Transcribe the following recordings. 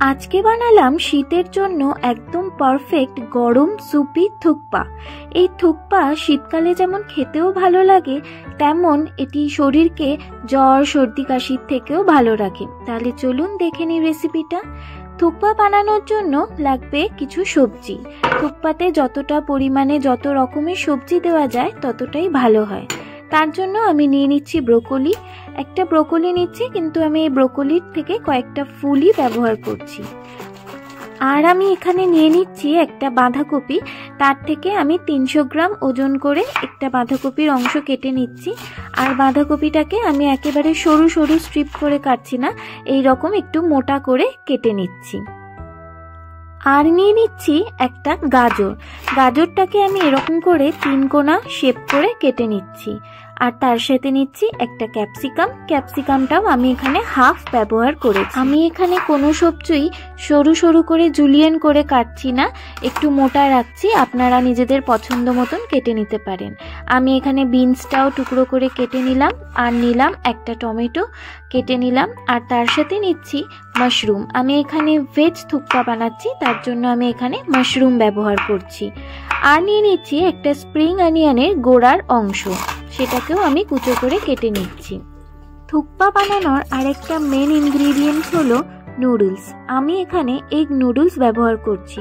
আজকে বানালাম শীতের জন্য একদম পারফেক্ট গরম সুপি থুকপা। এই থুকপা শীতকালে যেমন খেতেও ভালো লাগে, তেমন এটি শরীরকে জ্বর সর্দি কাশির থেকেও ভালো রাখে। তাহলে চলুন দেখে নিই রেসিপিটা। থুকপা বানানোর জন্য লাগবে কিছু সবজি। থুকপাতে যতটা পরিমাণে যত রকমের সবজি দেওয়া যায় ততটাই ভালো হয়। তার জন্য আমি নিয়ে নিচ্ছি ব্রোকলি। একটা ব্রোকলি নিচ্ছি, কিন্তু আমি এই ব্রোকলির থেকে কয়েকটা ফুলই ব্যবহার করছি। আর আমি এখানে নিয়ে নিচ্ছি একটা বাঁধাকপি। তার থেকে আমি 300 গ্রাম ওজন করে একটা বাঁধাকপির অংশ কেটে নিচ্ছি। আর বাঁধাকপিটাকে আমি একেবারে সরু সরু স্ট্রিপ করে কাটছি না, এই রকম একটু মোটা করে কেটে নিচ্ছি। আর নিয়ে নিচ্ছি একটা গাজর। গাজরটাকে আমি এরকম করে 3 কোনা শেপ করে কেটে নিচ্ছি। আর তার সাথে নিচ্ছি একটা ক্যাপসিকাম। ক্যাপসিকামটাও আমি এখানে হাফ ব্যবহার করেছি। আমি এখানে কোনো সবজি সরু সরু করে জুলিয়েন করে কাটছি না, একটু মোটা রাখছি। আপনারা নিজেদের পছন্দ মতন কেটে নিতে পারেন। আমি এখানে বিনসটাও টুকরো করে কেটে নিলাম। আর নিলাম একটা টমেটো কেটে নিলাম। আর তার সাথে নিচ্ছি মাশরুম। আমি এখানে ভেজ থুকপা বানাচ্ছি, তার জন্য আমি এখানে মাশরুম ব্যবহার করছি। আর নিয়ে নিচ্ছি একটা স্প্রিং অনিয়নের গোড়ার অংশ, সেটাকেও আমি কুচো করে কেটে নিচ্ছি। থুকপা বানানোর আরেকটা মেন ইনগ্রিডিয়েন্টস হলো নুডলস। আমি এখানে এগ নুডলস ব্যবহার করছি।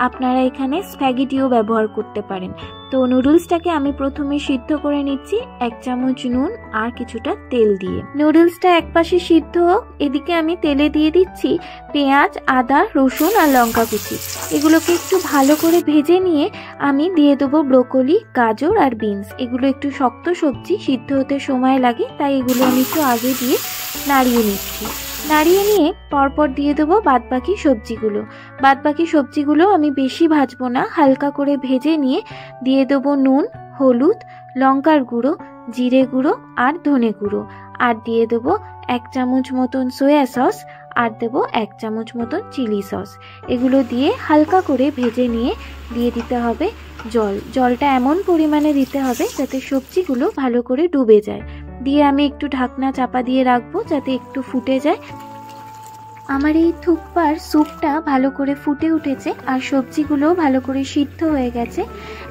আপনারা এখানে স্প্যাগেটিও ব্যবহার করতে পারেন। তো নুডলসটাকে আমি প্রথমে সিদ্ধ করে নিচ্ছি 1 চামচ নুন আর কিছুটা তেল দিয়ে। নুডলসটা একপাশে সিদ্ধ হোক, এদিকে আমি তেলে দিয়ে দিচ্ছি পেঁয়াজ, আদা, রসুন আর লঙ্কা কুচি। এগুলোকে একটু ভালো করে ভেজে নিয়ে আমি দিয়ে দেবো ব্রোকলি, গাজর আর বিনস। এগুলো একটু শক্ত সবজি, সিদ্ধ হতে সময় লাগে, তাই এগুলো আমি একটু আগে দিয়ে নাড়িয়ে নিচ্ছি। নাড়িয়ে নিয়ে পরপর দিয়ে দেবো বাদবাকি সবজিগুলো। বাদবাকি সবজিগুলো আমি বেশি ভাজবো না, হালকা করে ভেজে নিয়ে দিয়ে দেবো নুন, হলুদ, লঙ্কার গুঁড়ো, জিরে গুঁড়ো আর ধনে গুঁড়ো। আর দিয়ে দেবো 1 চামচ মতন সয়া সস, আর দেবো 1 চামচ মতন চিলি সস। এগুলো দিয়ে হালকা করে ভেজে নিয়ে দিয়ে দিতে হবে জল। জলটা এমন পরিমাণে দিতে হবে যাতে সবজিগুলো ভালো করে ডুবে যায়। দিয়ে আমি একটু ঢাকনা চাপা দিয়ে রাখবো যাতে একটু ফুটে যায়। আমার এই থুকপার স্যুপটা ভালো করে ফুটে উঠেছে আর সবজিগুলো ভালো করে সিদ্ধ হয়ে গেছে।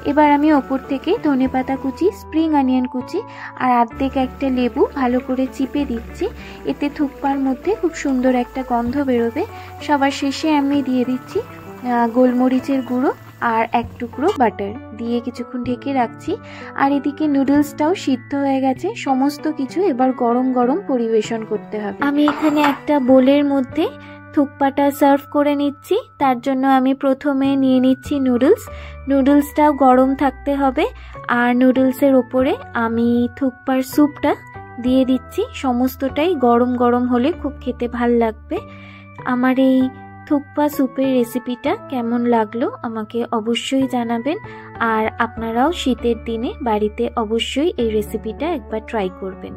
এবার আমি ওপর থেকে ধনেপাতা কুচি, স্প্রিং অনিয়ন কুচি আর অর্ধেক একটা লেবু ভালো করে চিপে দিচ্ছি। এতে থুকপার মধ্যে খুব সুন্দর একটা গন্ধ বেরোবে। সবার শেষে আমি দিয়ে দিচ্ছি গোলমরিচের গুঁড়ো আর 1 টুকরো বাটার দিয়ে কিছুক্ষণ ঢেকে রাখছি। আর এদিকে নুডলসটাও সিদ্ধ হয়ে গেছে। সমস্ত কিছু এবার গরম গরম পরিবেশন করতে হবে। আমি এখানে একটা বোলের মধ্যে থুকপাটা সার্ভ করে নিচ্ছি। তার জন্য আমি প্রথমে নিয়ে নিচ্ছি নুডলসটাও গরম থাকতে হবে। আর নুডলসের ওপরে আমি থুকপার স্যুপটা দিয়ে দিচ্ছি। সমস্তটাই গরম গরম হলে খুব খেতে ভাল লাগবে। আমার এই থুকপা স্যুপের রেসিপিটা কেমন লাগলো আমাকে অবশ্যই জানাবেন। আর আপনারাও শীতের দিনে বাড়িতে অবশ্যই এই রেসিপিটা একবার ট্রাই করবেন।